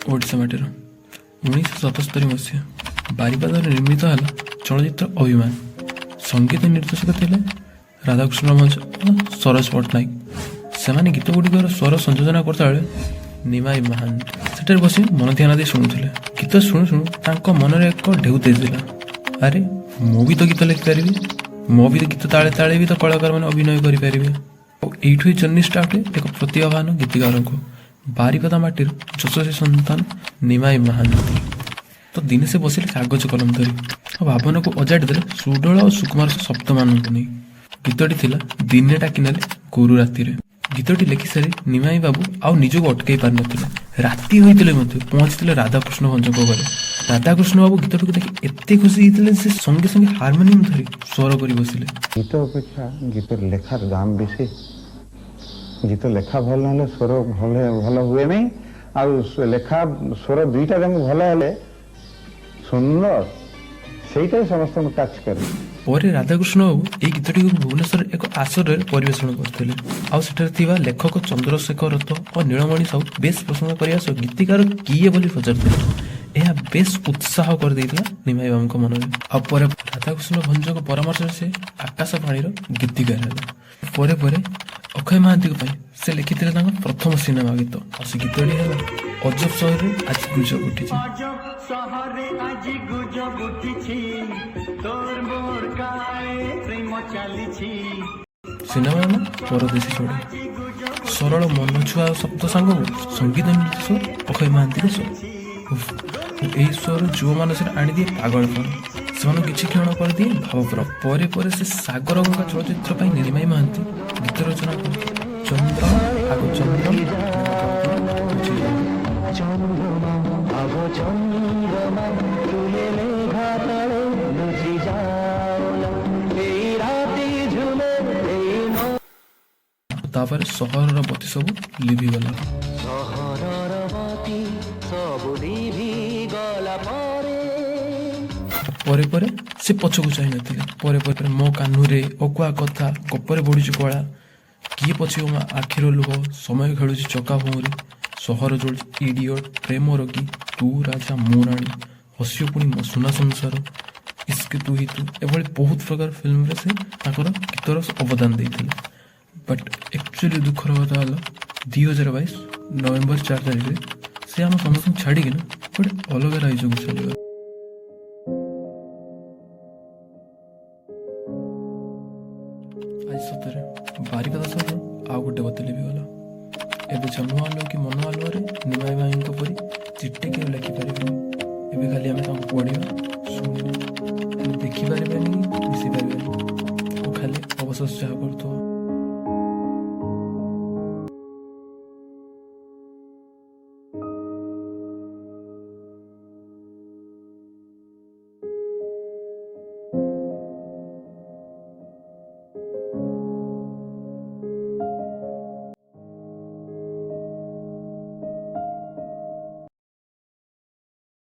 ओडिशा माटीर 1977 मसीहा बारिपदार निर्मित है चलचित्र अभिमान। संगीत निर्देशक थे राधाकृष्ण मंच और सरोज पट्टनायक। से गीत गुड़िकर स्वर संयोजना करता बेले निमाई महांती सेठार बस मन ध्यान दे शुणुले। गीत शुणु शुणु मन में एक ढेउ देला, अरे मु भी तो गीत लिखिपारि, मो भी गीत ताले ताले भी तो कलाकार मैंने अभिनय करें। यू जर्नी स्टार्ट एक प्रतिभावान गीतकार को बारिपदा माटीर यशस्वी सन्तान निमाई महांती। तो दिने से बसिले कागज कलम धरी और भावना को अजाड़ी देले सुडोल और सुकुमार शब्द मान नहीं। गीतटी थिला दिने डाकिनाले गुरु राति। गीतटी लिखि सारी निमाई बाबू आउ निजक अटकई पार नथिले। राति होइतिले मध्ये पहुंचतिले राधाकृष्ण भंजक घरे। राधाकृष्ण बाबू गीतटी को देखि एते खुशी होइतिले से संगे संगे हारमोनियम धरी स्वर करी बसिले। गीत अपेक्षा गीत लेखार दाम बेसी। गीत लेखा भल ना स्वर भल हुए नहीं आ लेखा स्वर दुईटा जंग भल हेले सुंदर से समस्त टच करे। पर राधाकृष्ण बाबू এই गीतटी को भुवनेश्वर एक आसर परिवेषण करते। लेखक चंद्रशेखर रथ और नीलमणि साहू बेस प्रशंसा करने सह गीतिकार किए बोली पचार यह बेस उत्साह कर देता निमाई बाबू मन में। आपर राधाकृष्ण भंजक परामर्श से आकाश पाणीर गीतिकार पर अक्षय महांती से लिखिते प्रथम सिनेमा गीत और से गीतटी है अजब शहर आज गुजब उठी। सिनेमा नाम परदेशी छोड़ी। सरल मन छुआ शब्द सांग संगीत निर्देशक अक्षय महांती यही स्वर जो मानस आनी दिए पागलपन से किसी क्षण कर दिए भावप्र पर से सागर गंगा चलचित्र निमाई महांती गीत रचना कर चंद्र आगो तापर सहर बती सब लिभिगला। परे से पछकू चाह नथिले। मो कान्हुरे अकुआ कथा गपरे बढ़ुची कला किए पछियो मा आखिर लुह समय खेलुची चका भौरी सहर जोड़ी इडियट प्रेम रोगी तू राजा मो राणी हसियो पुणी मो सुना संसार इश्क तू ही तू एभली बहुत प्रकार फिल्म रे से ताकर गीतर अवदान देथिले। बट एक्चुअली दुखर कथा हला 2022 नवेम्बर 4 तारिख से आम समस्त छाड़ी ना गोटे अलग राज्य को चलगा। आज सतरे बारिपदा सहर आउ गोटे बतले भी गला। एबे जन्म आलो कि मन आलो रे